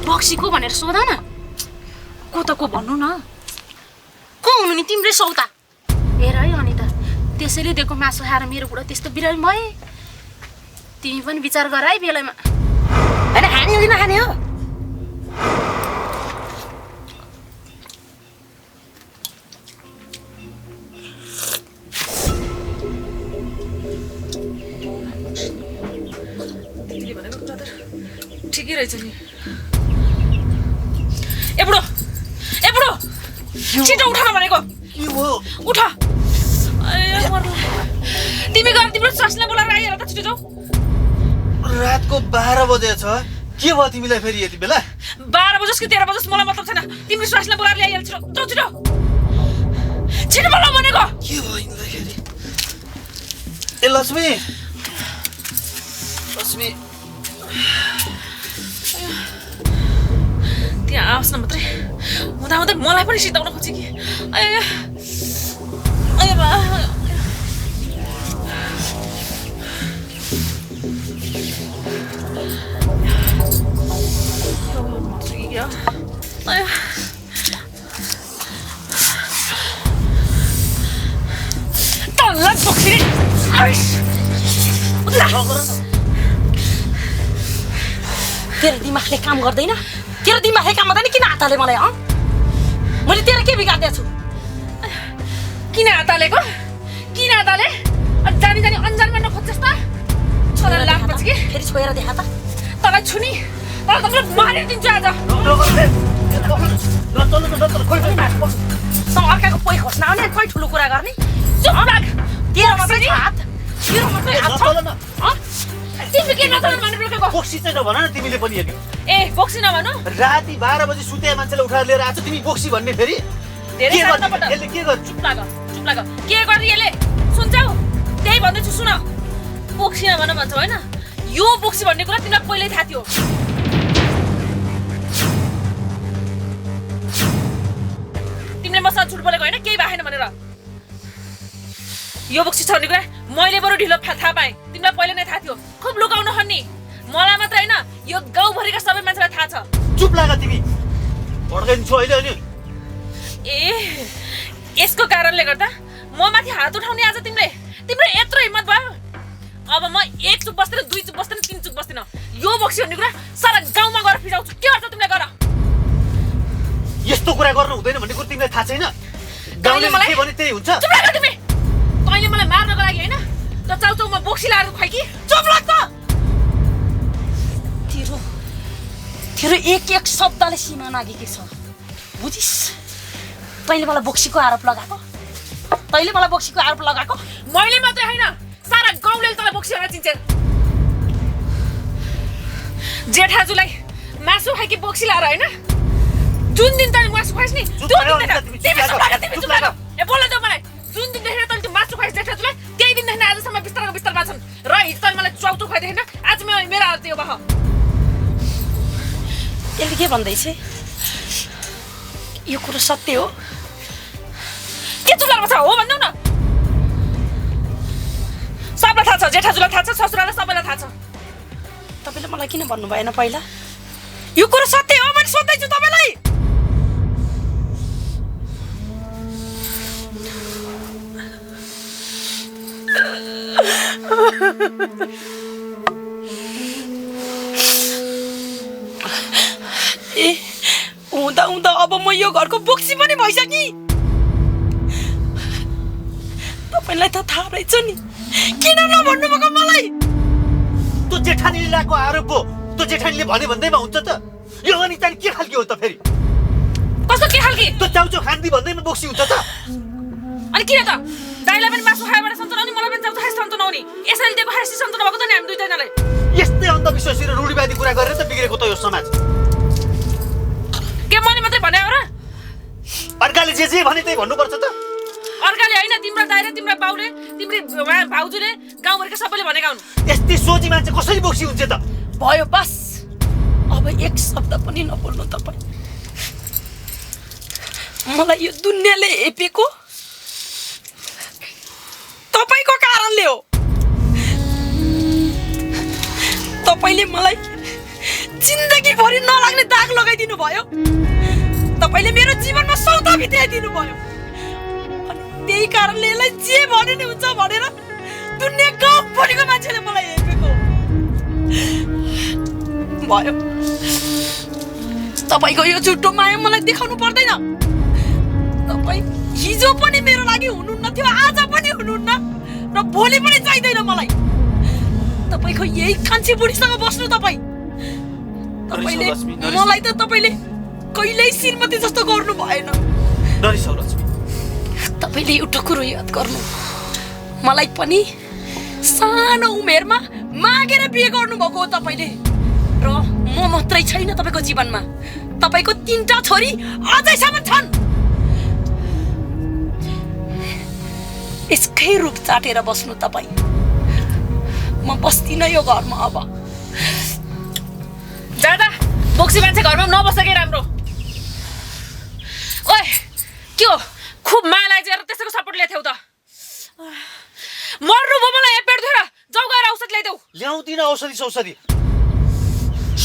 बक्सीको भनेर सोध न को त को भन्नु न को हुनु नि तिम्रै सौता हेर है अनिता त्यसैले दिएको मासु खाएर मेरो बुढा त्यस्तो बिरामी भए तिमी पनि विचार गर है बेलामा हैन खाने हो कि नखाने हो ठिकै रहेछ नि ए बुढो छिटो उठ न भनेको के भयो उठ तिमी गएर तिम्रो सासले बोलाएर आइहेर त छिटो जाऊ रातको 12 बजे छ के भयो तिमीलाई फेरि यति बेला 12 बजोस् कि 13 बजोस् मलाई मतलब छैन तिम्रो सासले बोलाएर ल्याइहेर छिटो जाऊ छिटो छिटो बोला भनेको के भयो यिनीलाई ए लक्ष्मी त्यहाँ आओस् न मात्रै हुँदा हुँदै मलाई पनि सिधाउन खोजे कि तेरो दिमागले काम गर्दैन तेरो दिमागले काम गर्दैन किन हातले मलाई मैले तेरो के बिगार्दैछु किन हातलेको किन हातले जानी जानी अन्जानमा नखोज्छस् त छोरा लाग्छ कि फेरि छोएर देखा त तँलाई छुनी तँलाई मारिदिन्छु आज अर्काको पोइ खोज्न आउने खोइ ठुलो कुरा गर्ने चुप लाग तेरो मात्रै हात तेरो मात्रै हात तिमी के नचल्नु भने रोकेको बोक्सी चाहिँ नभन न तिमीले पनि हेर्नु ए बोक्सी नभनु राति 12 बजे सुते मान्छेले उठाएर लिएर आछ तिमी बोक्सी भन्ने फेरि धेरै यसले के गर्छ चुप लाग के गर्छ यसले सुन्छौ त्यही भन्दैछु सुन बोक्सी नभन भन्छौ हैन यो बोक्सी भन्ने कुरा तिमीलाई पहिल्यै थाहा थियो तिमीले मसँग झुट बोलेको हैन केही भएन भनेर यो बोक्सी छ भन्ने कुरा मैले बरु ढिलो थाहा पाएँ तिमीलाई पहिले नै थाहा थियो खुब लुकाउन खन्नी मलाई मात्र हैन यो गाउँभरिका सबै मान्छेलाई थाहा छ चुप लाग तिमी भड्काइदिन्छु अहिले अनि ए यसको कारणले गर्दा म माथि हात उठाउने आज तिम्रो यत्रो हिम्मत भयो अब म एक चुप बस्दैन दुई चुप बस्दैन तीन चुप बस्दैन यो बोक्सी भन्ने कुरा सारा गाउँमा गएर फिजाउँछु के गर्छ तिमीले गर यस्तो कुरा गर्नु हुँदैन भन्ने कुरा तिमीलाई थाहा छैन गाउँले के भने त्यही हुन्छ चुप लाग तिमी तैँले मलाई मार्नको लागि हैन त चाउचाउमा बोक्सी लाएर खुवाइ कि चुप लाग त तेरो एक शब्दले सीमा नागेको छ बुझिस् तैँले मलाई बोक्सीको आरोप लगाएको मैले मात्रै हैन सारा गाउँले तँलाई बोक्सी भनेर चिन्छ जेठाजुलाई मासु खाइकी बोक्सी लाएर हैन जुन दिन तैँले मासु खुवाइस् नि त्यो दिन तिमी चुप लाग ए बोल्न देऊ मलाई जुन दिन देखेर तैँले मासु खुवाइस् जेठाजुलाई त्यही दिनदेखि आजसम्म बिस्तारको बिस्तारमा छन् र हिजो तैँले मलाई चाउचाउ खुवाइदिएन आज मेरो हालत यो भयो यसले के भन्दैछ यो कुरा सत्य हो के चुप लाग्छ हो भन्नु न सबैलाई थाहा छ जेठाजुलाई थाहा छ ससुरालाई सबैलाई थाहा छ तपाईले मलाई किन भन्नु भएन पहिला यो कुरा सत्य हो मैले सोध्दैछु तपाईलाई ए हुँदा अब म यो घरको बोक्सी पनि भइसकि तपाईलाई त थाहा रहेछ नि किन नभन्नु भएको मलाई त्यो जेठानीले लगाएको आरोप हो त्यो जेठानीले भने भन्दैमा हुन्छ त यो अनिता के खालके हो त फेरि कस्तो के खालके त्यो चाउचाउ खान्दी भन्दैमा बोक्सी हुन्छ त अनि किन त दाइलाई पनि मासु खाएबाट सन्तान आउने मलाई पनि चाउचाउ खाए सन्तान आउने यसरी दिएको खाएपछि सन्तान भएको त नि हामी दुईजनालाई यस्तै अन्धविश्वासी र रूढिवादी कुरा गरेर त बिग्रेको त यो समाज के मैले मात्रै भने हो र अर्काले जे भने त्यही भन्नुपर्छ त अर्काले हैन तिम्रो दाइले तिम्रो बाउले तिम्रो भाउजूले गाउँभरिका सबैले भनेका हुन् यस्तै सोची मान्छे कसरी बोक्सी हुन्छ त भयो बस अब एक शब्द पनि नबोल्नु तपाई मलाई यो दुनियाँले हेपेको तपाईको कारणले हो तपाईले मलाई जिन्दगी भरि नलाग्ने दाग भित्राइदिनु भयो तपाईले मेरो जीवनमा सौदा भित्राइदिनु भयो अनि त्यही कारणले यसलाई जे भने नि हुन्छ भनेर दुनिया गाउँभरिको मान्छेले मलाई हेपेको भयो तपाईको यो झुटो माया मलाई देखाउनु पर्दैन तपाई हिजो पनि मेरो लागि हुनुहुन्न थियो आज पनि हुनुहुन्न र भोलि पनि चाहिँदैन मलाई तपाईको यही कान्छी बुढीसँग बस्नु तपाईले मलाई त तपाईले कहिल्यै श्रीमती जस्तो गर्नु भएन नरिसाउ लक्ष्मी तपाईले एउटा कुरो याद गर्नु मलाई पनि सानो उमेरमा मागेर बिहे गर्नुभएको हो तपाईले र म मात्रै छैन तपाईको जीवनमा तपाईको 3टा छोरी अझैसम्म छन् यसकै रूप चाटेर बस्नु तपाई म बस्दिन यो घरमा अब दादा बोक्सी मान्छे घरमा नबस्दा के राम्रो ओए के हो खुब माया लागेर त्यसैको सपोर्ट ल्याथ्यौ त मर्नु भयो मलाई पेट दुखेर जाऊ गएर औषध ल्याइदेऊ ल्याउँदिन औषधि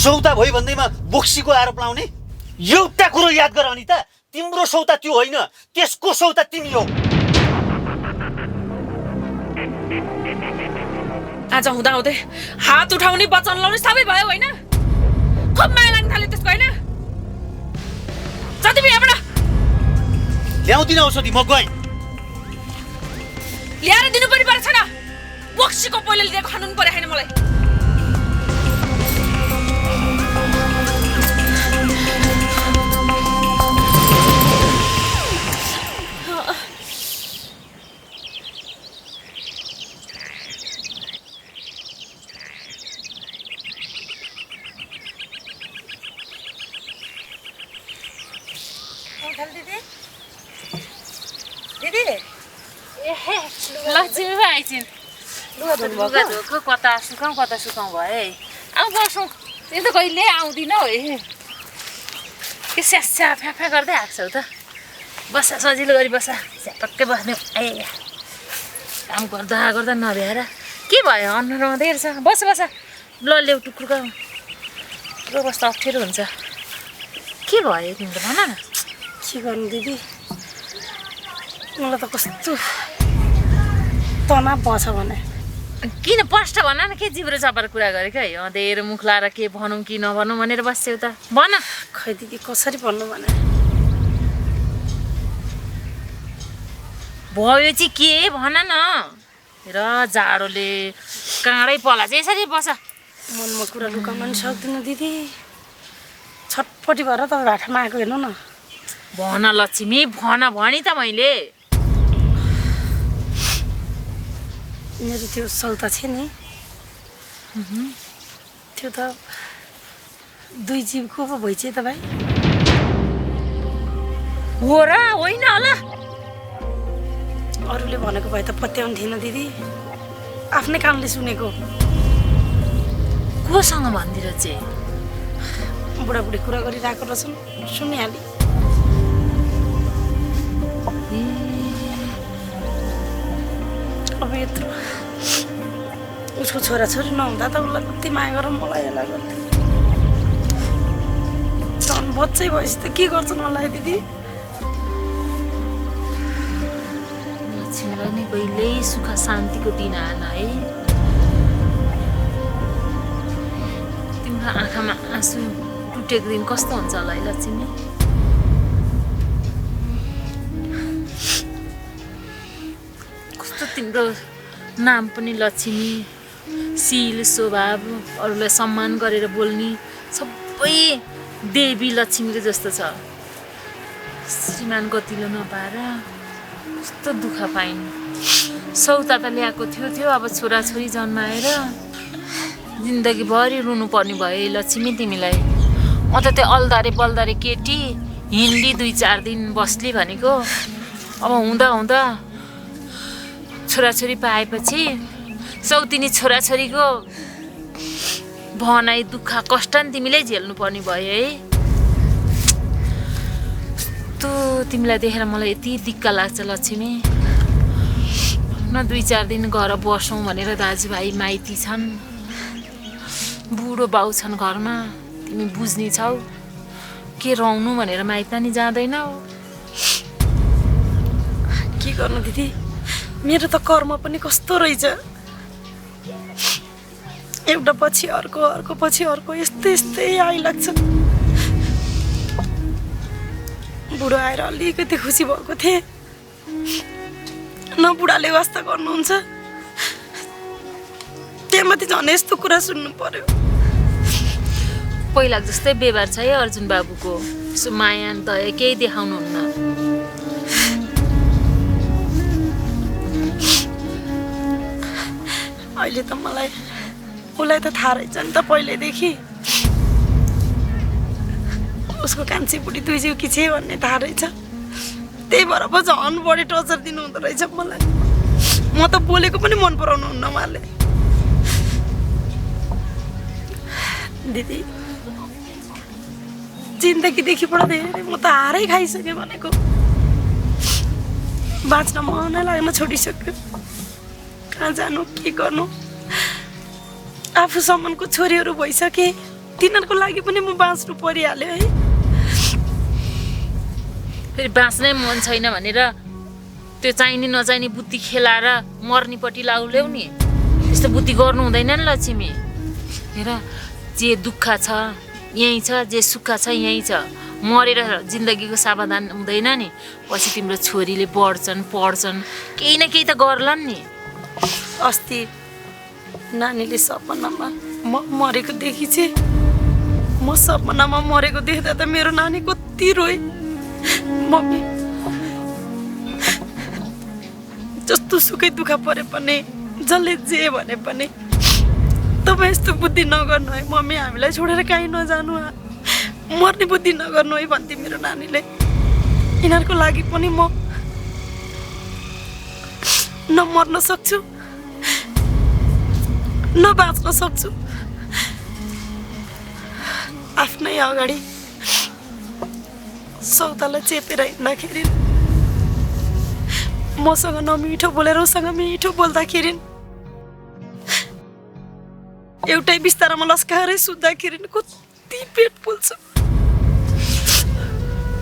सौता भयो भन्दैमा बोक्सीको आरोप लाउने एउटा कुरो याद गर अनिता तिम्रो सौता त्यो होइन त्यसको सौता तिमी हो आज हुँदा हुँदै हात उठाउने वचन लाउने सबै भयो होइन खुब माया लाग्न थाल्यो त्यसको होइन जति पनि यहाँबाट ल्याउँदिन औषधि म गएँ ल्याएर दिनु पनि परेको छैन बोक्सीको पहिलो लिएको खानु पनि परेको छैन मलाई लक्ष्मी पो आइछन् लुगा धोएको कता सुकाउँ भयो है अब बसौँ त्यो त कहिले आउँदिन हो के स्यास्या फ्याफा गर्दै आएको छौ त बसा सजिलो गरी बसा झ्यापक्कै बस्ने ए काम गर्दा नभ्याएर के भयो अनुहार आउँदै रहेछ बस ल ल्याउ टुक्रुको बस्दा अप्ठ्यारो हुन्छ के भयो तिम्रो भन न के गर्नु दिदी मलाई त कस्तो तनाव पर्छ भने किन प्रष्ट भन न के जिब्रो चपाएर कुरा गरेको है अँधेर मुख लाएर के भनौँ कि नभनौँ भनेर बस्छौ त भन खै दिदी कसरी भन्नु भने भयो चाहिँ के भन न र जाडोले काँडै पला चाहिँ यसरी बस मनमा कुरा लुकाउन पनि सक्दिनँ दिदी छटपटी भएर तपाईँ भाटामा आएको हेर्नु न भन लक्ष्मी भन भनी त मैले मेरो त्यो सौता छ नि त्यो त 2 जीवको पो भइछ तपाईँ हो र होइन होला अरूले भनेको भए त पत्याउनु थिएन दिदी आफ्नै कानले सुनेको कोसँग भनिदिएर चाहिँ बुढाबुढी कुरा गरिरहेको रहेछन् सुनिहालेँ अब यत्रो उसको छोराछोरी नहुँदा त उसलाई कति माया गरेर मलाई यसलाई गर्थ्यो झन् बच्चै भएपछि त के गर्छन् मलाई दिदी लक्ष्मीलाई नि कहिल्यै सुख शान्तिको दिन आएन है तिम्रो आँखामा आँसु टुटेको दिन कस्तो हुन्छ होला है लक्ष्मी कस्तो तिम्रो नाम पनि लक्ष्मी शील स्वभाव अरूलाई सम्मान गरेर बोल्ने सबै देवी लक्ष्मीको जस्तो छ श्रीमान गतिलो नपाएर कस्तो दुःख पाइन् सौता त ल्याएको थियो अब छोराछोरी जन्माएर जिन्दगीभरि रुनु पर्ने भयो लक्ष्मी तिमीलाई म त त्यो अल्दारे बल्दारे केटी हिँड्ली 2-4 दिन बस्ली भनेको अब हुँदा छोराछोरी पाएपछि सौतिनी छोराछोरीको भनाइ दुःख कष्ट नि तिमीले झेल्नु पर्ने भयो है त तिमीलाई देखेर मलाई यति दिक्क लाग्छ लक्ष्मी न 2-4 दिन घर बसौँ भनेर दाजुभाइ माइती छन् बुढो बाउ छन् घरमा तिमी बुझ्ने छौ के रहनु भनेर माइत नि जाँदैन के गर्नु दिदी मेरो त कर्म पनि कस्तो रहेछ एउटा पछि अर्को अर्को पछि अर्को यस्तै यस्तै आइलाग्छ बुढो आएर अलिकति खुसी भएको थिएँ न बुढाले वास्ता गर्नुहुन्छ त्यहाँमाथि झन् यस्तो कुरा सुन्नु पर्यो पहिला जस्तै व्यवहार छ है अर्जुन बाबुको यसो माया दया केही देखाउनुहुन्न अहिले त मलाई उसलाई त थाहा रहेछ नि त पहिल्यैदेखि उसको कान्छी बुढी दुई जिउ कि छे भन्ने थाहा रहेछ त्यही भएर पो झन् बढी टर्चर दिनुहुँदो रहेछ मलाई म त बोलेको पनि मन पराउनुहुन्न उहाँले दिदी जिन्दगीदेखिबाट धेरै म त हारै खाइसकेँ भनेको बाँच्न मन लाग्न छोडिसक्यो कहाँ जानु के गर्नु आफूसम्मको छोरीहरू भइसके तिनीहरूको लागि पनि म बाँच्नु परिहाल्यो है फेरि बाँच्नै मन छैन भनेर त्यो चाहिने नचाहिने बुद्धि खेलाएर मर्नेपट्टि लाउल्याउ नि त्यस्तो बुद्धि गर्नु हुँदैन नि लक्ष्मी हेर जे दुःख छ यहीँ छ जे सुख छ यहीँ छ मरेर जिन्दगीको सावधान हुँदैन नि पछि तिम्रो छोरीले पढ्छन् केही न केही त गर्लान् नि अस्ति नानीले सपनामा म मरेको देखिछे म सपनामा मरेको देख्दा त मेरो नानी कति रोए मम्मी जस्तो सुकै दुःख परे पनि जसले जे भने पनि तपाईँ यस्तो बुद्धि नगर्नु है मम्मी हामीलाई छोडेर कहीँ नजानु मर्ने बुद्धि नगर्नु है भन्थे मेरो नानीले यिनीहरूको लागि पनि म न मर्न सक्छु न बाँच्न सक्छु आफ्नै अगाडि सौतालाई चेपेर हिँड्दाखेरि मसँग नमिठो बोलेर उसँग मिठो बोल्दाखेरि एउटै बिस्तारामा लस्काएरै सुत्दाखेरि कति पेट पोल्छ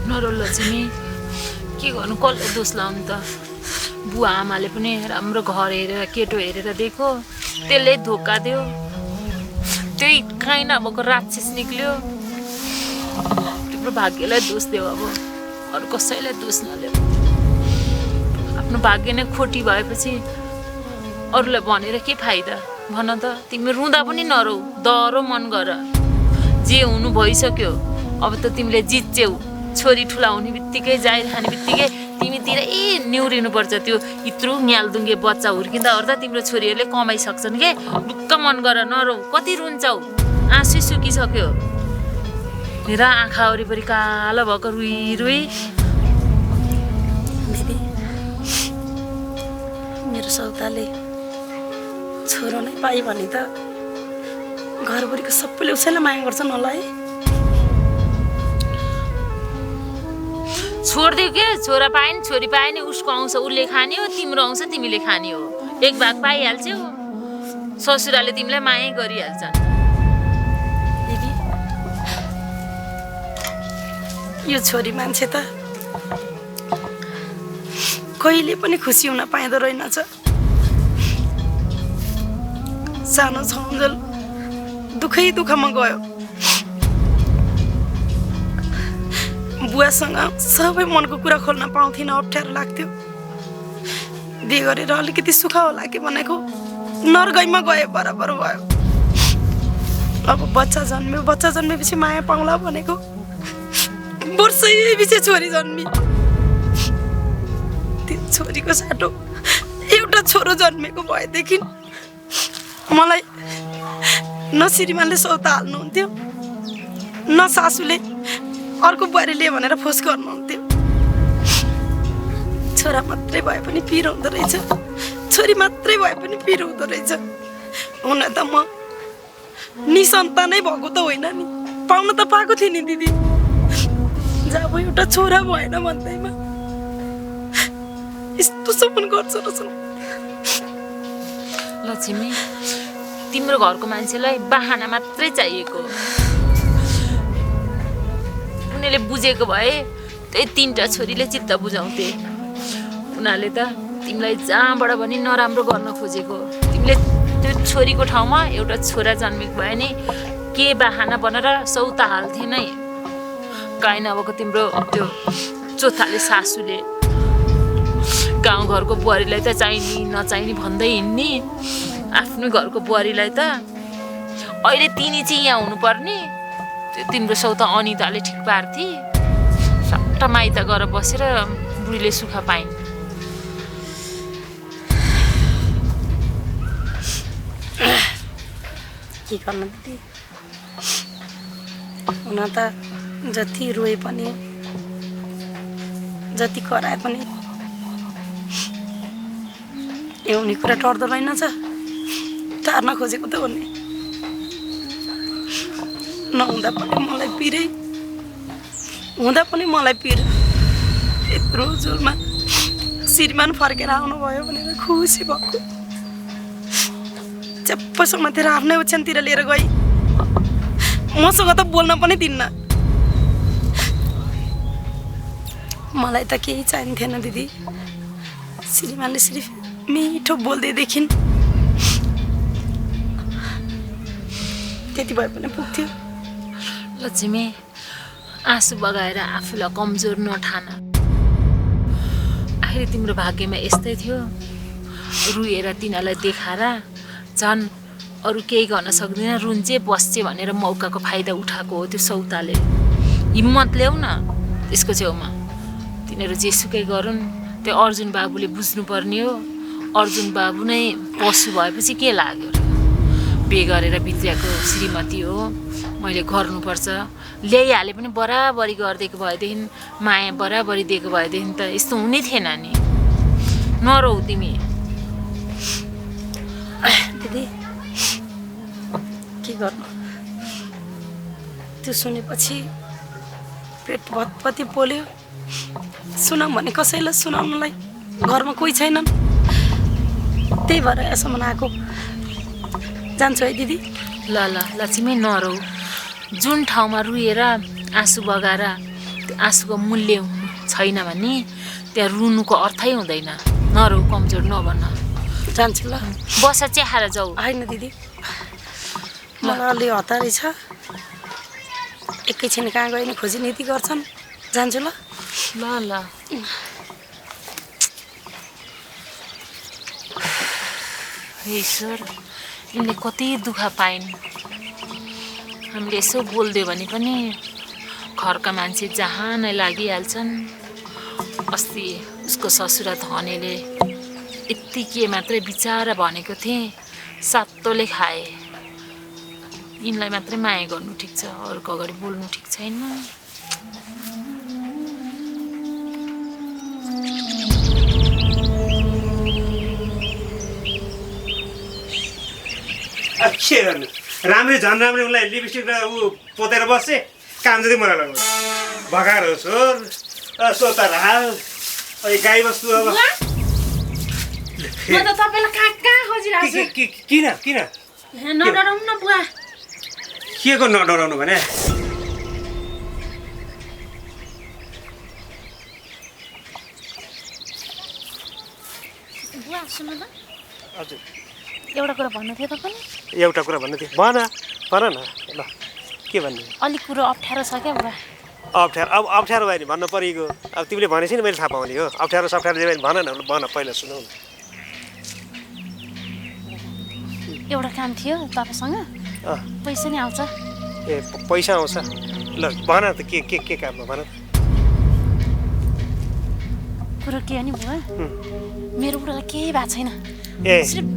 नरो लक्ष्मी के गर्नु कसले दोष लाउनु त बुवा आमाले पनि राम्रो घर हेरेर केटो हेरेर दिएको त्यसले धोका दियो त्यही काहीँ नभएको राक्षस निक्ल्यो तिम्रो भाग्यलाई दोष देऊ अब अरू कसैलाई दोष नदेऊ आफ्नो भाग्य नै खोटी भएपछि अरूलाई भनेर के फाइदा भन त तिमी रुँदा पनि नरौ डरो मन गर जे हुनु भइसक्यो अब त तिमीले जित्छौ छोरी ठुला हुने बित्तिकै जाहिर खाने बित्तिकै तिमीतिर न्युरिनु पर्छ त्यो इत्रु न्यालदुङ्गे बच्चा हुर्किँदा ओर्दा तिम्रो छोरीहरूले कमाइसक्छन् के ढुक्क मन गर नरौ कति रुन्छौ आँसु सुकिसक्यो मेरा आँखा वरिपरि कालो भएको रुई रुई दिदी मेरो सौताले छोरो नै पाइ भने त घरभरिको सबैले उसैलाई माया गर्छन् होला है छोडिदियो के छोरा पाए नि छोरी पाए नि उसको आउँछ उसले खाने हो तिम्रो आउँछ तिमीले खाने हो एक भाग पाइहाल्छौ ससुराले तिमीलाई माया गरिहाल्छन् दिदी यो छोरी मान्छे त कहिले पनि खुसी हुन पाइँदो रहेनछ सानो छन्जल दुखै दुःखमा गयो बुवासँग सबै मनको कुरा खोल्न पाउँथिन अप्ठ्यारो लाग्थ्यो बिहे गरेर अलिकति सुख होला कि भनेको नरगैमा गए बराबर भयो अब बच्चा जन्मेपछि माया पाउँला भनेको वर्षै पछि छोरी जन्मी त्यो छोरीको साटो एउटा छोरो जन्मेको भएदेखि मलाई न श्रीमानले सौता हाल्नुहुन्थ्यो न सासूले अर्को बुहारीले भनेर फोस गर्नुहुन्थ्यो छोरा मात्रै भए पनि पिर हुँदो रहेछ छोरी मात्रै भए पनि पिर हुँदो रहेछ हुन त म निसन्तानै भएको त होइन नि पाउन त पाएको थिएँ नि दिदी जब एउटा छोरा भएन भन्दैमा यस्तो सपन गर्छ रहेछ लक्ष्मी तिम्रो घरको मान्छेलाई बाहना मात्रै चाहिएको तिमीले बुझेको भए त्यही 3टा छोरीले चित्त बुझाउँथे। उनीहरूले त तिमीलाई जहाँबाट पनि नराम्रो गर्न खोजेको। तिमीले त्यो छोरीको ठाउँमा एउटा छोरा जन्मेको भए नि के बाहाना बनाएर सौता हाल्थे नै। काहीँ नभएको तिम्रो त्यो चोथाले सासूले गाउँघरको बुहारीलाई त चाहिने नचाहिने भन्दै हिँड्ने, आफ्नो घरको बुहारीलाई त अहिले तिनी चाहिँ यहाँ हुनुपर्ने। त्यो तिम्रो सौता अनिताले ठिक पार्थे। सट्टा माइत गएर बसेर बुढीले सुख पाइन्। के गर्नु दिदी, हुन त जति रोए पनि जति कराए पनि एउनी कुरा टर्दो रहेनछ। टार्न खोजेको त हो नि, नहुँदा पनि मलाई पिरै, हुँदा पनि मलाई पिर। यत्रो जोलमा श्रीमान फर्केर आउनुभयो भनेर खुसी भएको। चप्पसँग तेरो आफ्नै ओछ्यानतिर लिएर गई, मसँग त बोल्न पनि दिन्न। मलाई त केही चाहिन्थेन दिदी, श्रीमानले सिर्फ मिठो बोल्दैदेखि त्यति भए पनि पुग्थ्यो। लक्ष्मी, आँसु बगाएर आफूलाई कमजोर नठान। आखिर तिम्रो भाग्यमा यस्तै थियो। रुएर तिनीहरूलाई देखाएर झन् अरू केही गर्न सक्दैन, रुन्चे बस्चे भनेर मौकाको फाइदा उठाएको हो त्यो सौताले। हिम्मत ल्याऊ न त्यसको छेउमा। तिनीहरू जेसुकै गरून्, त्यो अर्जुन बाबुले बुझ्नुपर्ने हो। अर्जुन बाबु नै पशु भएपछि के लाग्यो र? बे गरेर बित्याएको श्रीमती हो, मैले गर्नुपर्छ। ल्याइहाले पनि बराबरी गरिदिएको भएदेखि, माया बराबरी दिएको भएदेखि त यस्तो हुनै थिएन नि। नरौ तिमी। दिदी के गर्नु, त्यो सुनेपछि पेट भत्पति पोल्यो। सुनाऊँ भने कसैलाई सुनाउनलाई घरमा कोही छैनन्। त्यही भएर यसम्म आएको। जान्छु है दिदी। ल ल लक्ष्मी, नरौ। जुन ठाउँमा रुएर आँसु बगाएर त्यो आँसुको मूल्य छैन भने त्यहाँ रुनुको अर्थै हुँदैन। नरौ, कमजोर नबन। जान्छु ल। बस चिहाएर जाऊ। होइन दिदी, मलाई अलि हतारै छ। एकैछिन कहाँ गयो नि खोजी नीति गर्छन्। जान्छु ल। ल ल। ईश्वर, यिनले कति दुःख पाइन्। हामीले यसो बोलिदियो भने पनि घरका मान्छे जहाँ नै लागिहाल्छन्। अस्ति उसको ससुरा धनेले यति के मात्रै बिचारा भनेको थिएँ, सातोले खाए। यिनलाई मात्रै माया गर्नु ठिक छ, अरूको अगाडि बोल्नु ठिक छैन। के गर्नु, राम्रै झन् राम्रै उसलाई लिपस्टिक र पोतेर बस्छ। काम जति मलाई लाग्छ भगाएर छोर सोता हाल गाई बस्तु। अब म त तपाईलाई कहाँ खोजिरहेको छु। किन किन नडराउनु न बुवा। के को नडराउनु भने? बुवा सुन्नु न, हजुर एउटा कुरा भन्नु थियो तपाईँले। एउटा कुरा भन्नु थियो, भन न। ल के भन्नु? अलिक कुरो अप्ठ्यारो छ क्या बुवा। अप्ठ्यारो? अब अप्ठ्यारो भयो नि भन्नु परेको। अब तिमीले भनेपछि नि मैले थाहा पाउने हो। अप्ठ्यारो सप्ठ्यारो जे भन न, भन पहिला सुनौ न। एउटा काम थियो तपाईँसँग, पैसा नि आउँछ। ए पैसा आउँछ? ल भन त के काममा भन। कुरो के हो नि बुवा, मेरो बुढालाई केही भएको छैन। ए सिर्फ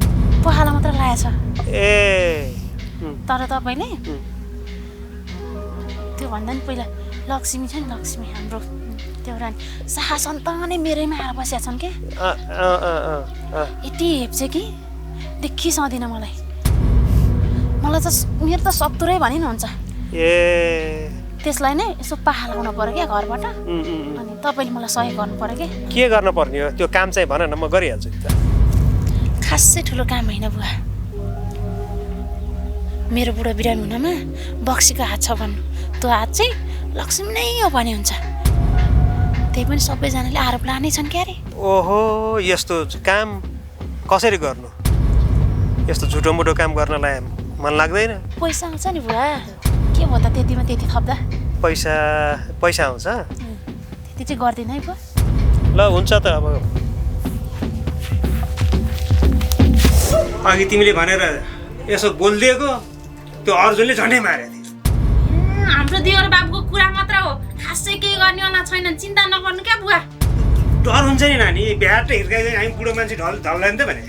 पखाला मात्र लागेको छ। ए तर तपाईँले त्यो भन्दा नि पहिला लक्ष्मी छ नि, लक्ष्मी हाम्रो त्यो रानी शाखा सन्तानै मेरैमा आएर बसेका छन् क्या। यति हेप्छ कि देखि सदिनँ मलाई त मेरो त शत्रुरै भनि नि हुन्छ। ए त्यसलाई नै यसो पाखा लगाउनु पर्यो क्या घरबाट। अनि तपाईँले मलाई सहयोग गर्नु पर्यो क्या। के गर्न पर्ने हो त्यो काम चाहिँ भन न, म गरिहाल्छु। खासै ठुलो काम होइन बुवा, मेरो बुढा बिरामी हुनमा बक्सीको हात छ भन्नु। त्यो हात चाहिँ लक्ष्मी नै हो भने हुन्छ। त्यही पनि सबैजनाले आरोप लानै छन् क्यारे। ओहो यस्तो काम कसरी गर्नु? यस्तो झुटो मुटो काम गर्नलाई मन लाग्दैन? पैसा आउँछ नि बुवा, के भयो त त्यतिमा त्यति थप्दा? पैसा आउँछ? त्यति चाहिँ गर्दैन है बुवा। ल हुन्छ त अब अघि तिमीले भनेर यसो बोलिदिएको त्यो अर्जुनले झन्डै मार्यो थियो। हाम्रो देवर बाबुको कुरा मात्र हो, खासै केही गर्नेवाला छैन, चिन्ता नगर्नु क्या बुवा। डर हुन्छ नि नानी, भ्याट हिर्काइदियो हामी बुढो मान्छे ढल्ला नि त भने।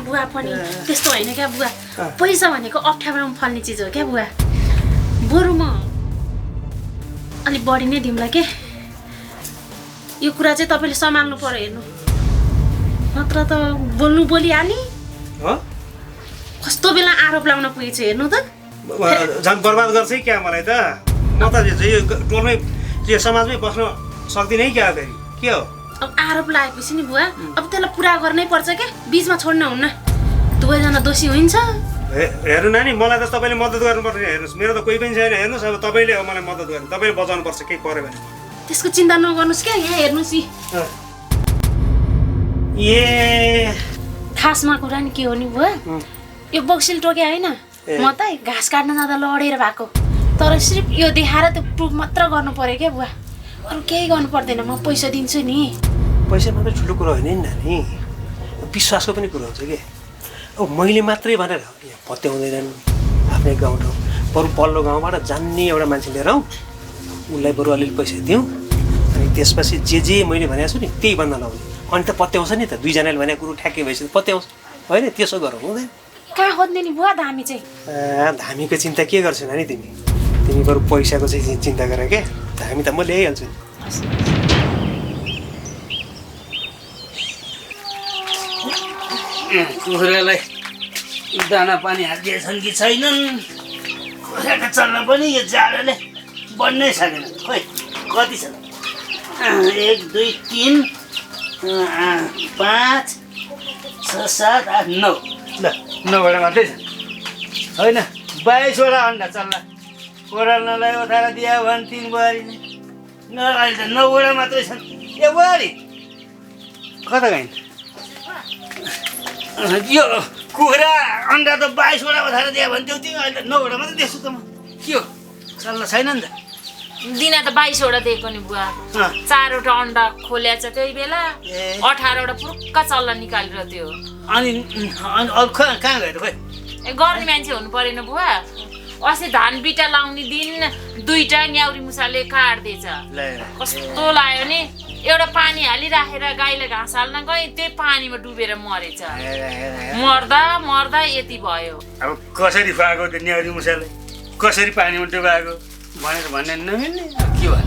बुवा पनि त्यस्तो होइन क्या बुवा, पैसा भनेको अप्ठ्यारोमा फल्ने चिज हो क्या बुवा। बरु म अलिक बढी नै दिउँला के, यो कुरा चाहिँ तपाईँले सम्हाल्नु पर्यो। हेर्नु नत्र त बोलिहाल्ने कस्तो बेला आरोप लाउन पुगेछ हेर्नु त। झन् बर्बाद गर्छ है क्या मलाई त। म त यो टोलमै यो समाजमै बस्न सक्दिनँ है क्या फेरि के हो। अब आरोप लगाएपछि नि बुवा अब त्यसलाई पुरा गर्नै पर्छ क्या, बिचमा छोड्न हुन्न। दुवैजना दोषी हुन्छ। हेर्नु नानी, मलाई त तपाईँले मद्दत गर्नुपर्छ। हेर्नुहोस् मेरो त कोही पनि छैन, हेर्नुहोस् अब तपाईँले हो मलाई मद्दत गर्नु, तपाईँले बचाउनु पर्छ केही पऱ्यो भने। त्यसको चिन्ता नगर्नुहोस् क्या, यहाँ हेर्नुहोस् ए खासमा कुरा नि के हो नि बुवा, यो बक्सिल टोके होइन, म त घाँस काट्न जाँदा लडेर भएको। तर सिर्फ यो देखाएर त्यो प्रुफ मात्र गर्नु पर्यो क्या बुवा, अरू केही गर्नु पर्दैन। म पैसा दिन्छु नि। पैसा मात्रै ठुलो कुरो होइन नि नानी, विश्वासको पनि कुरो हुन्छ कि। अब मैले मात्रै भनेर यहाँ पत्याउँदैनन् आफ्नै गाउँ ठाउँ, बरु पल्लो गाउँबाट जान्ने एउटा मान्छे लिएर आउँ, उसलाई बरु अलिअलि पैसा दिउँ, अनि त्यसपछि जे मैले भनेको छु नि त्यही भन्न लाउने। अनि त पत्याउँछ नि त, दुईजनाले भनेको कुरो ठ्याक्कै भएपछि पत्याउँछ होइन? त्यसो गरौँ हुँदैन? कहाँ खोज्ने नि बुवा धामी चाहिँ? धामीको चिन्ता के गर्छौ नानी तिमी बरु पैसाको चाहिँ चिन्ता गर क्या। धामी त म ल्याइहाल्छु नि। कुखुरालाई दाना पानी हालिदिएछन् कि छैनन्? कुखुराको चल्न पनि यो जाडोले बन्नै सकेन। खोइ कति छ? 1 2 3 5 6 7 8 9। ल 9वटा मात्रै छ होइन, 22वटा अन्डा चल्ला। कोराल्नलाई ओथार दियो भने 3 बुहारीले न, अहिले त 9वटा मात्रै छन्। ए बुहारी कता गइन्? यो कुखुरा अन्डा त 22वटा ओथार दियो भने त्यो तिमी अहिले त 9वटा मात्रै देख्छु त म। के हो चल्ला छैन नि त? दिन त 22वटा दिएको नि बुवा, 4वटा अन्डा खोल्या छ त्यही बेला, 18वटा पुरुक्क चल्ला निकालेर त्यो। अनि अरू कहाँ गयो त? खोइ गर्ने मान्छे हुनु परेन बुवा। अस्ति धान बिटा लाउने दिन 2टा न्याउरी मुसाले काट्दैछ, कस्तो लाग्यो नि। एउटा पानी हालिराखेर गाईलाई घाँस हाल्न गएँ, त्यही पानीमा डुबेर मरेछ। मर्दा यति भयो। अब कसरी खुवाएको त्यो न्याउरी मुसाले, कसरी पानीमा डुबाएको भनेर भन्ने नमिल्ने के भयो?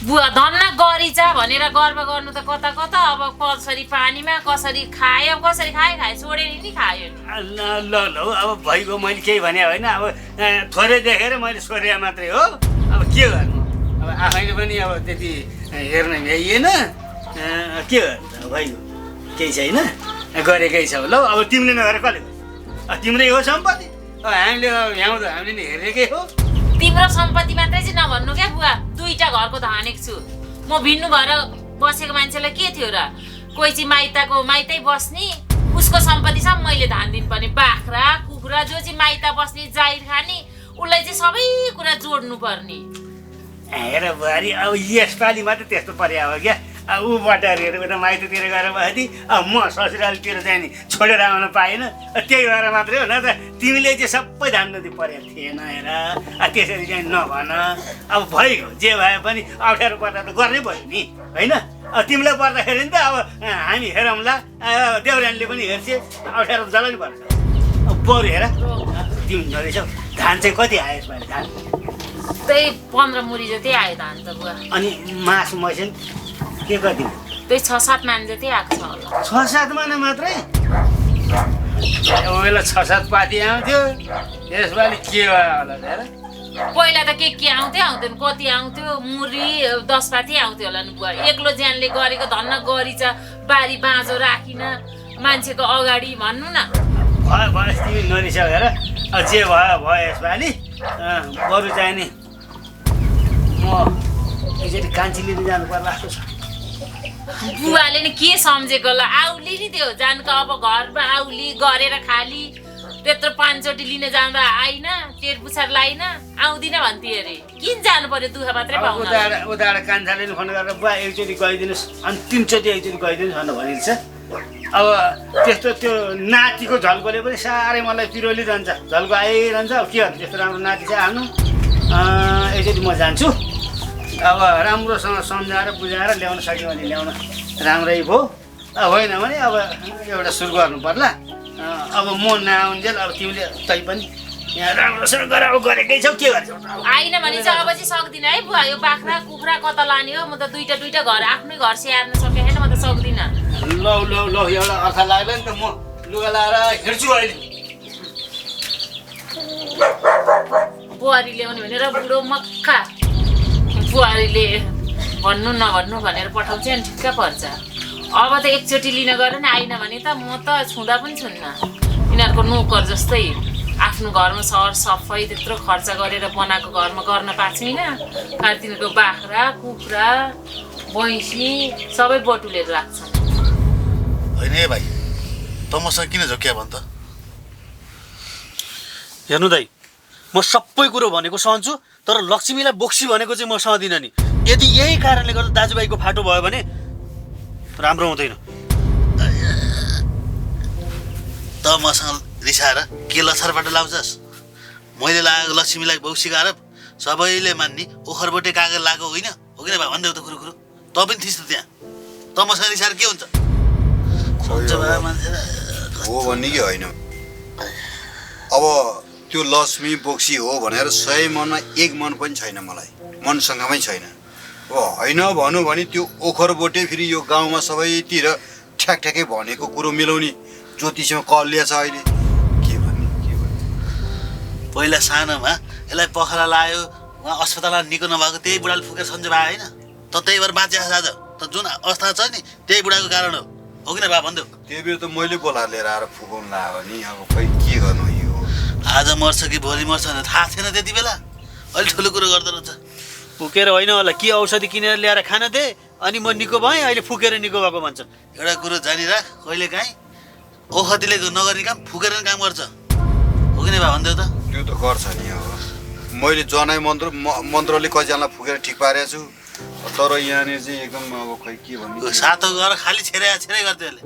बुवा धन्न गरिछ भनेर गर्व गर्नु त कता कता। अब कसरी पानीमा कसरी खायो, कसरी खायो छोडेर नि खायो नि। ल अब भइगयो, मैले केही भने होइन। अब थोरै देखेर मैले सोरे मात्रै हो, अब के गर्नु? अब आफैले पनि अब त्यति हेर्न भ्याइएन, के गर्नु? भइगयो, केही छैन, गरेकै छ। ल अब तिमीले नगरेर कसले गर्छ? तिम्रै हो सम्पत्ति, हामीले भ्याउँदा हामीले नि हेरेकै हो। तिम्रो सम्पत्ति मात्रै चाहिँ नभन्नु क्या बुवा, 2टा घरको धानेको छु म। भिन्नु भएर बसेको मान्छेलाई के थियो र? कोही चाहिँ माइतै बस्ने, उसको सम्पत्ति सब मैले धान दिनुपर्ने। बाख्रा कुखुरा जो चाहिँ माइत बस्ने जाहिर खाने, उसलाई चाहिँ सबै कुरा जोड्नु पर्ने। हेर बुहारी, अब यसपालि मात्रै त्यस्तो परे अब क्या। अब ऊ बटारीहरू उता माइततिर गएर बस्थे, अब म ससुरालीतिर चाहिँ नि छोडेर आउन पाएन, त्यही भएर मात्रै हो। न त तिमीले चाहिँ सबै धान नदी परेको थिएन। हेर त्यसरी चाहिँ नभन। अब भइगयो, जे भए पनि अप्ठ्यारो पर्दा त गर्नै पऱ्यो नि होइन? अब तिमीलाई पर्दाखेरि नि त अब हामी हेरौँला, देउरानीले पनि हेर्छ, अप्ठ्यारो जलाउनु पर्छ। अब बरु हेर तिमी नरहेछौ, धान चाहिँ कति आयो यसपालि? धान त्यही 15 मुरी जति आयो धान त बुवा। अनि मासु मसिन के कति? त्यही 6-7 मान जति आएको छ होला। 6-7 माना मात्रै? बेला 6-7 पाती आउँथ्यो, यसपालि के भयो होला? हेर पहिला त के आउँथ्यो कति आउँथ्यो, मुरी 10 पाती आउँथ्यो होला नि बुवा। एक्लो ज्यानले गरेको धन्न गरिछ, बारी बाँझो राखिन मान्छेको अगाडि भन्नु न। भयो तिमी नरिसकेर जे भयो भयो यसपालि बरु चाहिँ नि म एकचोटि कान्छी लिनु जानु पर्ला जस्तो छ। बुवाले नि के सम्झेको ल आउली नि त्यो जानको अब घरमा आउली गरेर खाली त्यत्रो 5 चोटि लिन जाँदा आइन तेल पुछार लाइन आउँदिन भन्थे अरे किन जानु पर्यो दुःख मात्रै पाउन उताबाट कान्छाले नि फोन गरेर बुवा एकचोटि गइदिनुहोस् अनि 3 चोटि एकचोटि गइदिनुहोस् भनेर भनेको छ। अब त्यस्तो त्यो नातिको झल्कोले पनि साह्रै मलाई पिरोलिरहन्छ झल्को आइरहन्छ। अब के गर्नु त्यस्तो राम्रो नाति चाहिँ आउनु एकचोटि म जान्छु। अब राम्रोसँग सम्झाएर बुझाएर ल्याउन सक्यो भने ल्याउन राम्रै भयो होइन भने अब एउटा सुरु गर्नु पर्ला। अब म नआउन्जेल अब तिमीले तै पनि यहाँ राम्रोसँग गरेर गरेकै छौ के गर्छौ आइन भने चाहिँ अब चाहिँ सक्दिनँ है बुवा यो बाख्रा कुखुरा कता लाने हो म त दुईटा घर आफ्नै घर स्याहार्न सके छैन म त सक्दिनँ। लौ लौ लौ एउटा अर्थ लाग्यो नि त म लुगा लाएर हिँड्छु अहिले। बुहारी ल्याउने भनेर बुढो मक्खा बुहारीले भन्नु नभन्नु भनेर पठाउँछ नि ठिक्क पर्छ। अब त एकचोटि लिन गएर नि आइन भने त म त छुँदा पनि छुन्न यिनीहरूको नोकर जस्तै आफ्नो घरमा सर सफाइ त्यत्रो खर्च गरेर बनाएको घरमा गर्न पाएको छैन। खालि तिनीहरूको बाख्रा कुखुरा भैँसी सबै बटुलेर राख्छन्। होइन है भाइ त मसँग किन झोक्या भन् त? हेर्नु दाइ म सबै कुरो भनेको सहन्छु तर लक्ष्मीलाई बोक्सी भनेको चाहिँ म सहदिनँ नि। यदि यही कारणले गर्दा दाजुभाइको फाटो भयो भने राम्रो हुँदैन। त मसँग रिसाएर के लछारबाट लाउँछस्? मैले लागेको लक्ष्मीलाई बौसी गारब सबैले मान्ने ओखरबोटे कागज लागेको होइन हो कि न भाइ भनिदेऊ त कुरो त पनि थिइस् त त्यहाँ त मसँग रिसाएर के हुन्छ? हो भन्ने कि होइन अब त्यो लक्ष्मी बोक्सी हो भनेर 100 मनमा 1 मन पनि छैन मलाई मनसँगमै छैन। अब होइन भनौँ भने त्यो ओखरबोटे फेरि यो गाउँमा सबैतिर ठ्याकठ्याकै भनेको कुरो मिलाउने ज्योतिषमा कलिया छ अहिले के भन्ने पहिला सानोमा यसलाई पखला लायो उहाँ अस्पतालमा निको नभएको त्यही बुढाले फुकेर सन्जो भयो होइन त त्यही भएर बाँचेको छ आज त जुन अवस्था छ नि त्यही बुढाको कारण हो कि न बा भनिदेऊ। त्यही बेर त मैले बोलाएर लिएर आएर फुकाउनु लाग्यो नि अब खै के गर्नु यो आज मर्छ कि भोलि मर्छ भने थाहा थिएन त्यति बेला अहिले ठुलो कुरो गर्दो रहेछ। फुकेर होइन होला के औषधि किनेर ल्याएर खान दे अनि म निको भएँ अहिले फुकेर निको भएको भन्छन्। एउटा कुरो जानिराख कहिले काहीँ ओखतीले नगर्ने काम फुकेर काम गर्छ हो कि न बा भनिदेऊ त। त्यो त गर्छ नि अब मैले जनाइ मन्त्रले कतिजनालाई फुकेर ठिक पारेको छु तर यहाँनिर चाहिँ एकदम अब खै के भन्ने सातो गएर खाली छेरै गर्थ्यो यसले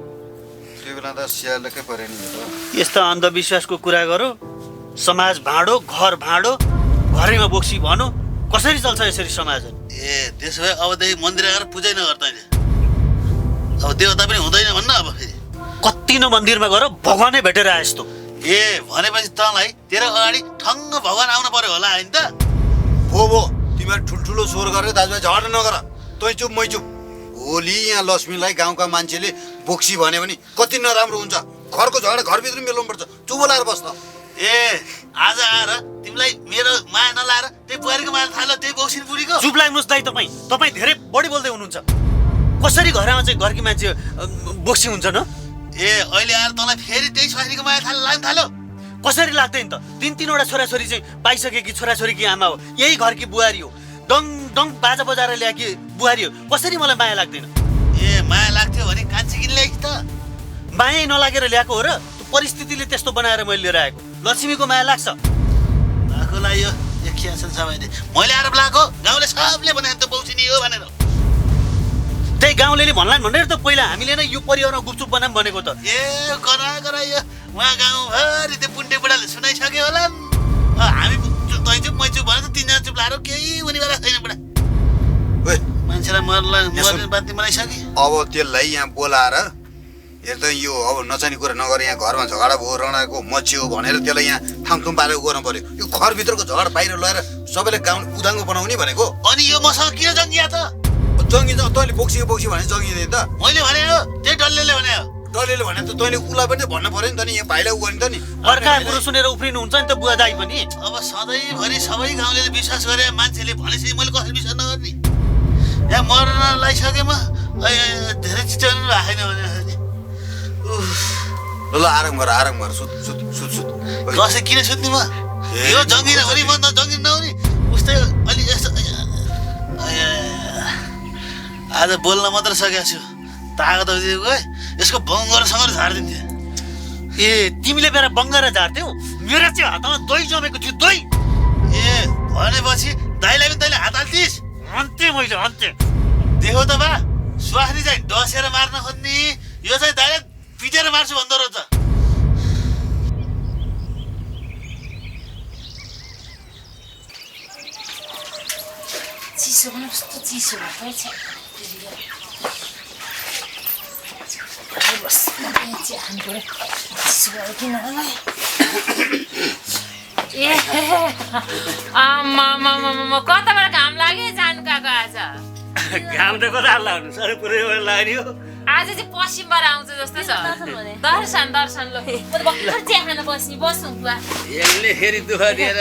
त्यो बेला त स्यालकै पऱ्यो नि त। यस्तो अन्धविश्वासको कुरा गरौँ समाज भाँडो घर भाँडो घरैमा बोक्सी भनौँ कसरी चल्छ यसरी समाज? ए त्यसो भए अबदेखि मन्दिर गएर पूजै नगर तैँले अब देवता पनि हुँदैन भन्न अब फेरि कति न मन्दिरमा गएर भगवानै भेटेर आए यस्तो। ए भनेपछि तँलाई तेरो अगाडि ठङ्ग भगवान् आउनु पर्यो होला होइन त? भो तिमीहरू ठुल्ठुलो स्वर गरेर दाजुभाइ झगडा नगर तै चुप मै चुप। भोलि यहाँ लक्ष्मीलाई गाउँका मान्छेले बोक्सी भन्यो भने कति नराम्रो हुन्छ। घरको झगडा घरभित्र मिलाउनुपर्छ चुप लाएर बस्न। ए आज आएर तिमीलाई मेरो माया नलाएर त्यही बुहारीको माया थाल्यो त्यही बौसिन बुढीको। चुप लाग्नुहोस् दाइ तपाईँ धेरै बढी बोल्दै हुनुहुन्छ। कसरी घरमा चाहिँ घरकी मान्छे बोक्सी हुन्छ न? ए अहिले आएर तँलाई फेरि त्यही स्वास्नीको माया लाग्न थाल्यो कसरी लाग्दैन त? 3-3वटा छोराछोरी चाहिँ पाइसकेकी छोराछोरीकी आमा हो यही घरकी बुहारी हो डङ डङ बाजा बजाएर ल्याएकी बुहारी हो कसरी मलाई माया लाग्दैन? ए माया लाग्थ्यो भने कान्छी किन ल्याएकी त? माया नलागेर ल्याएको हो र परिस्थितिले त्यस्तो बनाएर मैले लिएर आएको। लक्ष्मीको माया लाग्छ आफूलाई यो देखिया छन् सबैले मैले आएर बोलाएको गाउँले सबले बनाएको त बौसिनी हो भनेर त्यही गाउँले भन्लान् भनेर त पहिला हामीले नै यो परिवारमा गुपचुप बनाऊँ भनेको त। ए गरा यो उहाँ गाउँभरि त्यो पुन्टे बुढाले सुनाइसक्यो होला हामी तै चुप मै चुप भने त 3 जना चुप लाएर केही हुने बेला छैन बुढा मान्छेलाई मर्ने बात बनाइसके। अब त्यसलाई यहाँ बोलाएर हेर्दा यो अब नचाहिने कुरा नगरेर यहाँ घरमा झगडा भयो रणाको मच्यो भनेर त्यसलाई यहाँ थामथुम पारेको गर्नु पर्यो। यो घरभित्रको झगडा बाहिर लगेर सबैले गाउँ उदाङ्गो बनाउने भनेको। अनि यो मसँग किन जङ्गिया त? जङ्गिन्छ तैँले बोक्सी भने जङ्गिँदैन त? मैले भने हो त्यही डल्लेले भने हो। डल्लेले भने त तैँले उसलाई पनि भन्नु पर्यो नि त नि यहाँ भाइलाई उ गर्ने त नि। अर्का कुरो सुनेर उफ्रिनु हुन्छ नि त बुवा दाइ पनि। अब सधैँभरि सबै गाउँले विश्वास गरे मान्छेले भनेपछि मैले कसरी विश्वास नगर्ने? यहाँ मर्न लागिसकेमा धेरै चिज राखेन भने ल आराम गर सुत सुत सुत सुत दसैँ किन सुत्ने म यो जङ्गिन हो नि म त जङ्गिन नहुने उस्तै अलि यस्तो आज बोल्न मात्र सकेको छु तागत गए यसको बङ्गरसँग झारिदिन्थ्यो ए तिमीले मेरा बङ्गारा झार्थ्यौ मेरो चाहिँ हातमा दही जमेको थियो दही ए भनेपछि दाइलाई पनि तैँले हात हाल्थिस् अन्त्य मैले अन्त्य देखो त बा स्वास्नी चाहिँ डसेर मार्न खोज्ने यो चाहिँ दाइलाई पिटेर मार्छु भन्दो रहेछ चिसो पनि कस्तो चिसो भएको छ कताबाट घाम लाग्यो जानु गएको आज घाम त कता लाग्नु सर पुरैबाट लाग्यो आज चाहिँ पश्चिमबाट आउँछ जस्तो छ दर्शन दर्शन ल म त भर्खर चिया खान बस्नु बुवा यसले फेरि दुःख दिएर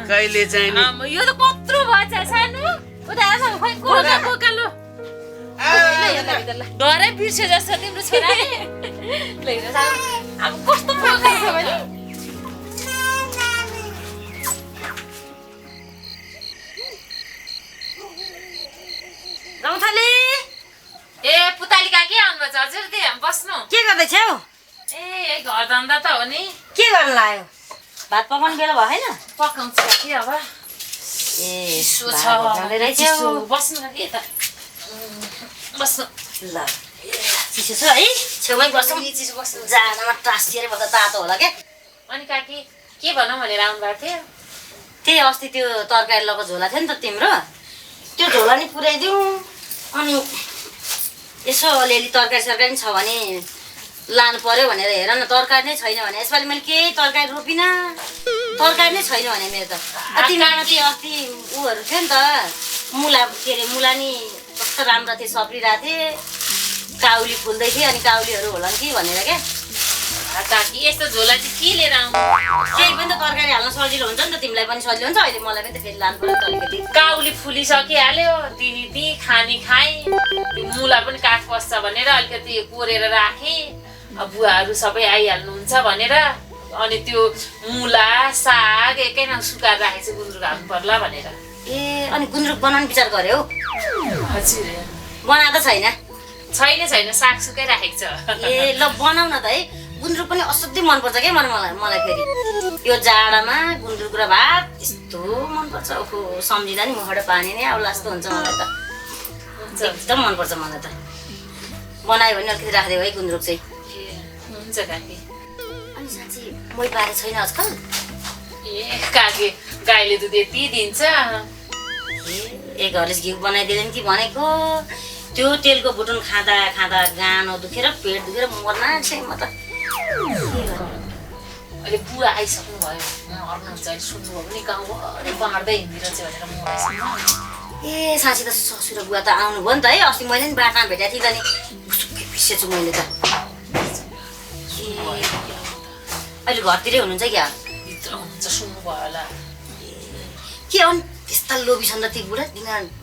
कहिले चाहिँ नि यो त कत्रो भएछ सानो उता आज खोइ कोकालो डरै बिर्से जस्तो तिम्रो छोराले अब कस्तो पोका छ भने गौथली ए पुताली काकी आउनुभएछ हजुर त्यहाँ बस्नु के गर्दैछौ ए घर धन्दा त हो नि के गर्न लाग्यो भात पकाउनु बेला भएन पकाउँछ काकी अब ए चिसो भात छ पकाउँदै रहेछौ बस्नु काकी यता बस्नु ल चिसो छ है छेउमै बसौँ चिसो बस्नु जाडामा टाँसिएर बस्दा तातो होला क्या अनि काकी के भनौँ भनेर आउनु भएको थियो त्यही अस्ति त्यो तरकारी लगेको झोला थियो नि त तिम्रो त्यो झोला नि पुऱ्याइदिउँ अनि यसो अलिअलि तरकारी सरकारी छ भने लानु पर्यो भनेर हेर न तरकारी नै छैन भने यसपालि मैले केही तरकारी रोपिनँ तरकारी नै छैन भने मेरो त तिमीसँग त्यो अस्ति ऊहरू थियो नि त मुला के अरे मुला नि कस्तो राम्रो थियो सप्रिरहेको थिएँ काउली फुल्दै थियो अनि काउलीहरू होला कि भनेर क्या काकी यस्तो झोला चाहिँ के लिएर आउनु केही पनि त तरकारी हाल्न सजिलो हुन्छ नि त तिमीलाई पनि सजिलो हुन्छ अहिले मलाई पनि त फेरि लानु पर्यो नि त अलिकति काउली फुलिसकिहाल्यो दिनी दि खानी खाएँ त्यो मुला पनि काठ पस्छ भनेर अलिकति कोरेर राखेँ अब बुवाहरू सबै आइहाल्नुहुन्छ भनेर अनि त्यो मुला साग एकैमा सुकाएर राखेको चाहिँ गुन्द्रुक हाल्नु पर्ला भनेर ए अनि गुन्द्रुक बनाउने विचार गऱ्यो हजुर बनाएको छैन छैन साग सुकै राखेको छ ए ल बनाऊ न त है गुन्द्रुक पनि असाध्यै मनपर्छ क्या मलाई फेरि यो जाडामा गुन्द्रुक र भात यस्तो मनपर्छ ओहो सम्झिँदा नि मुखबाट पानी नै आउला जस्तो हुन्छ मलाई त एकदम मनपर्छ मलाई त बनायो भने अलिकति राखिदियो है गुन्द्रुक चाहिँ हुन्छ काकी अनि साँच्ची मै पारे छैन आजकल ए काकी गाईले दुध यति दिन्छ एक हरेस घिउ बनाइदिँदैन कि भनेको त्यो तेलको बुटुन खाँदा गानो दुखेर पेट दुखेर मर्न आँट्छ म त अहिले बुवा आइसक्नु भयो हर्नुहुन्छ अहिले सुन्नुभयो भने गाउँभरि बाँड्दै हिँडिरहेछ भनेर म ए साँच्ची त ससुर बुवा त आउनुभयो नि त है अस्ति मैले नि बाटोमा भेटेको थिएँ त नि सुक्कै बिर्सेछु मैले त अहिले घरतिरै हुनुहुन्छ क्या भित्र हुनुहुन्छ सुन्नुभयो होला के अनि त्यस्ता लोभी छन् त ती बुढा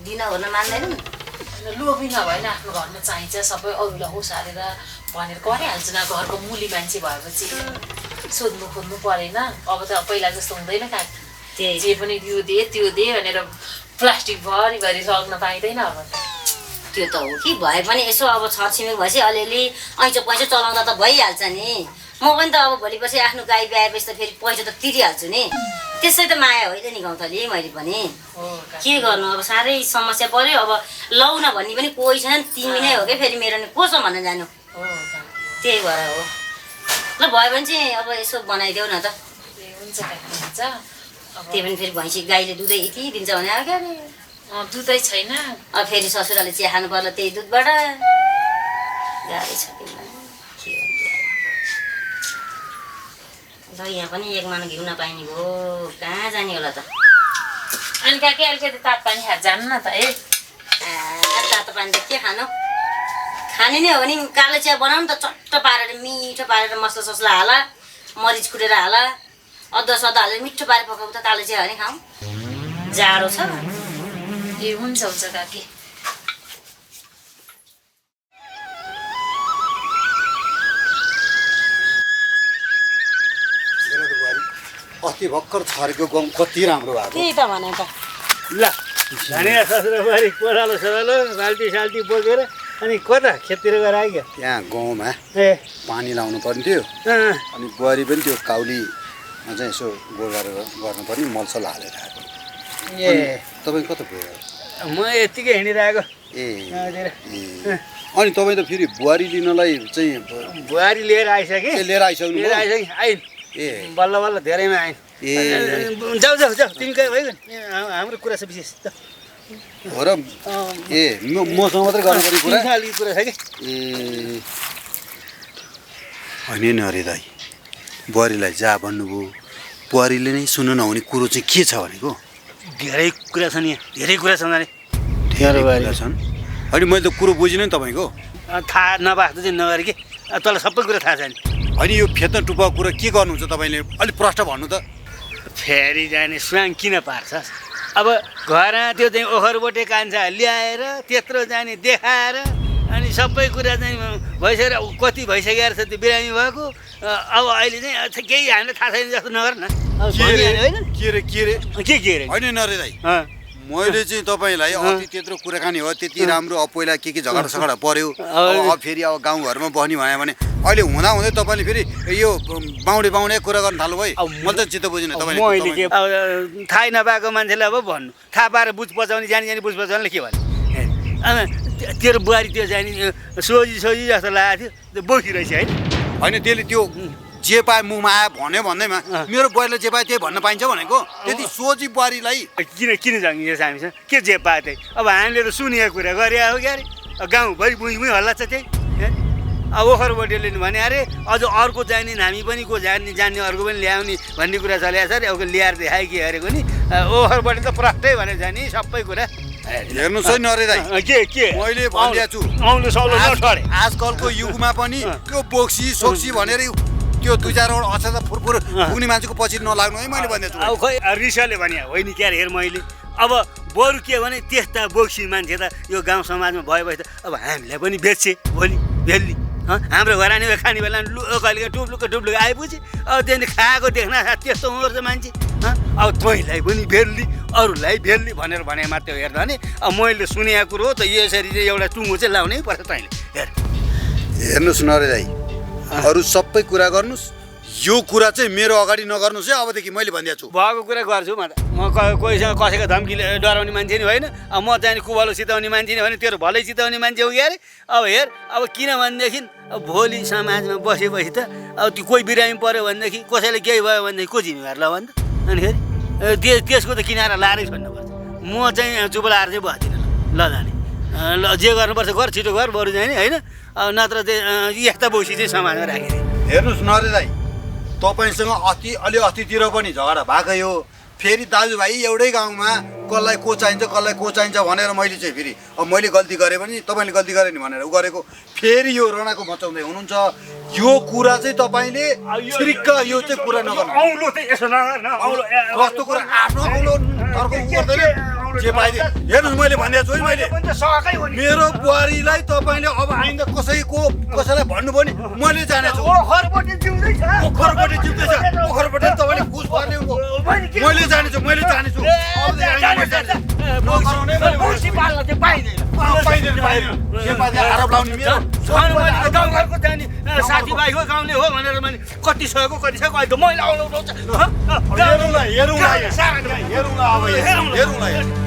दिन ओर्न मान्दैनन् लोभी नभएन आफ्नो घरमा चाहिन्छ सबै अरूलाई होस् हालेर भनेर गरिहाल्छु न घरको मुली मान्छे भएपछि सोध्नु खोज्नु परेन अब त पहिला जस्तो हुँदैन काकी जे पनि यो दे त्यो दे भनेर प्लास्टिक भरिभरि लग्न पाइँदैन अब त त्यो त हो कि भए पनि यसो अब छरछिमेक भएपछि अलिअलि ऐँचो पैँचो चलाउँदा त भइहाल्छ नि म पनि त अब भोलि पछि आफ्नो गाई ब्याएपछि त फेरि पैसा त तिरिहाल्छु नि त्यसै त माया होइन नि गाउँथली मैले पनि के गर्नु अब साह्रै समस्या पर्यो अब लौ न भन्ने पनि कोही छैन तिमी नै हो क्या फेरि मेरो नि को छ भनेर जानु त्यही भएर हो ल भयो भने चाहिँ अब यसो बनाइदेऊ न त हुन्छ हुन्छ त्यही पनि फेरि भैँसी गाईले दुधै यति दिन्छ भने अब क्या अरे दुधै छैन अब फेरि ससुराले चिया खानु पर्ला त्यही दुधबाट गाह्रै छ तिमीलाई ल यहाँ पनि एक मन घिउ नपाइने भयो कहाँ जाने होला त अनि काकी अलिकति तातो पानी खाएर जानु न त है तातो पानी त के खानु खाने नै हो भने कालो चिया बनाउनु त चट्ट पारेर मिठो पारेर मसला ससला हाला मरिच कुटेर हाला अदुवा सदा हालेर मिठो पारेर पकाउ त कालो चिया भने खाउँ जाडो छ ए हुन्छ काकी अस्ति भर्खर छरेको गहुँ कति राम्रो भएको त्यही त भने त ल धनियाँ ससुराबारी कोरालो सोरालो बाल्टी साल्टी बोकेर अनि कता खेततिर गएर आइगयो त्यहाँ गाउँमा ए पानी लाउनु पर्ने थियो अनि बुहारी पनि त्यो काउलीमा चाहिँ यसो गोबर गर्नुपर्ने मलसल हालेर आएको ए तपाईँ कता गयो म यत्तिकै हिँडिरहेको ए अनि तपाईँ त फेरि बुहारी लिनलाई चाहिँ बुहारी लिएर आइसकेँ लिएर आइसक्नु लिएर आइसकेँ आइन् ए बल्ल बल्ल धेरैमा आइन् जाऊ जाऊ जाऊ तिमी कहाँ भइगयो हाम्रो कुरा छ विशेष हो र ए मसँग मात्रै गर्नुपर्ने कुरा खालको कुरा छ कि ए होइन नि अरे दाइ बुहारीलाई जा भन्नुभयो बुहारीले नै सुन्नु नहुने कुरो चाहिँ के छ भनेको धेरै कुरा छन् यहाँ धेरै कुरा छन् अरे धेरै कुरा छन् होइन मैले त कुरो बुझिनँ नि तपाईँको थाहा नभएको चाहिँ नगरे कि तँलाई सबै कुरा थाहा छ नि होइन यो फेत्न टुप्पा कुरा के गर्नुहुन्छ तपाईँले अलिक प्रष्ट भन्नु त फेरि जाने स्वाङ किन पार्छस् अब घरमा त्यो चाहिँ ओखरबोटे कान्छा ल्याएर त्यत्रो जाने देखाएर अनि सबै कुरा चाहिँ भइसकेर कति भइसकेर छ त्यो बिरामी भएको अब अहिले चाहिँ केही हामीलाई थाहा छैन जस्तो नगर न होइन के रे के अरे होइन नरे दाइ मैले चाहिँ तपाईँलाई अति त्यत्रो कुराकानी हो त्यति राम्रो अब पहिला के झगडा सगडा पर्यो अब फेरि अब गाउँघरमा बस्ने भयो भने अहिले हुँदा हुँदै तपाईँले फेरि यो बाहुडे कुरा गर्न थाल्नु भयो मैले त चित्त बुझिनँ मैले के अब थाहै नपाएको मान्छेलाई अब भन्नु थाहा पाएर बुझ पचाउने जानी बुझ पचाउनेले के भन्नु तेरो बुहारी त्यो जाने सोझी जस्तो लागेको थियो त्यो बोकिरहेछ होइन त्यसले त्यो जे पाए मुखमा आयो भन्यो भन्दैमा मेरो बुहारीलाई जे पाए त्यही भन्न पाइन्छ भनेको त्यति सोझी बुहारीलाई किन जङ्गिएछ हामीसँग के जे पाए त्यही अब हामीले त सुनेको कुरा गरे हो क्या अरे गाउँभरि बुझ्मै हल्ला छ त्यही अब ओखरबोटेले भने अरे अझ अर्को जाने हामी पनि को जान्ने अर्को पनि ल्याउने भन्ने कुरा चलेको छ अरे अब ल्याएर देखायो कि अरेको नि ओखरबोटे त प्रष्टै भने जाने सबै कुरा हेर्नुहोस् है नरे दाइ के मैले भनिदिएको छु आउनु सौलो नठरे आजकलको युगमा पनि त्यो बोक्सी सोक्सी भनेर त्यो दुई चारवटा अक्षर फुरफुर पुग्ने मान्छेको पछि नलाग्नु है मैले भनिदिएको छु अब खोइ रिसाले भने होइन क्या हेर मैले अब बरु के भने त्यस्ता बोक्सी मान्छे त यो गाउँ समाजमा भएपछि त अब हामीलाई पनि बेच्छे भोलि भेल्ली हाम्रो घरानी खाने बेला कहिले टुप्लुक आएपछि अब त्यहाँदेखि खाएको देख्न त्यस्तो हुँदो मान्छे अब तैँलाई पनि भेल्ली अरूलाई भेल्ली भनेर भने मात्रै हेर्दा नि अब मैले सुनेको कुरो हो त यसरी चाहिँ एउटा टुङ्गो चाहिँ लाउनै पर्छ तैँले हेर हेर्नुहोस् नरे दाइ अरू सबै कुरा गर्नुहोस् यो कुरा चाहिँ मेरो अगाडि नगर्नुहोस् है अबदेखि मैले भनिदिएको छु भएको कुरा गर्छु म कोहीसँग कसैको धम्कीले डराउने मान्छे नि होइन अब म चाहिँ कुवालो चिताउने मान्छे नि होइन तेरो भलै चिताउने मान्छे हो कि अरे अब हेर अब किन भनेदेखि अब भोलि समाजमा बसेपछि त अब त्यो कोही बिरामी पऱ्यो भनेदेखि कसैले केही भयो भनेदेखि को जिम्मेवार ल भन्छ अनि फेरि त्यसको त किनारा लाएरै छोड्नुपर्छ म चाहिँ चुप लाएर चाहिँ बस्दिनँ ल जाने ल जे गर्नुपर्छ गर छिटो गर बरु जाने होइन नत्र चाहिँ यस्ता बोसी चाहिँ समाजमा राखिदिने हेर्नुहोस् नरे दाइ तपाईँसँग अलि अस्तितिर पनि झगडा भएकै हो फेरि दाजुभाइ एउटै गाउँमा कसलाई को चाहिन्छ भनेर मैले चाहिँ फेरि अब मैले गल्ती गरेँ भने तपाईँले गल्ती गरेँ नि भनेर उ गरेको फेरि यो रणाको मचाउँदै हुनुहुन्छ यो कुरा चाहिँ तपाईँले छिरिक्क यो चाहिँ कुरा नगर्नु औलो चाहिँ यसो नगर न औलो कस्तो कुरा आफ्नो औलो अर्को गर्दैन जे पाइदिए हेर्नुहोस् मैले भनिदिएको छु है मैले मेरो बुहारीलाई तपाईँले अब आइन्दा कसैलाई भन्नुभयो नि मैले जानेछु ओखरबोटे जिउँदैछ ओखरबोटे तपाईँले घुस पर्ने मैले जानेछु आरोप लाउने मेरो गाउँघरको जाने साथीभाइ हो गाउँले हो भनेर मैले कति सकेको अहिले त मैले आउनु हेरौँला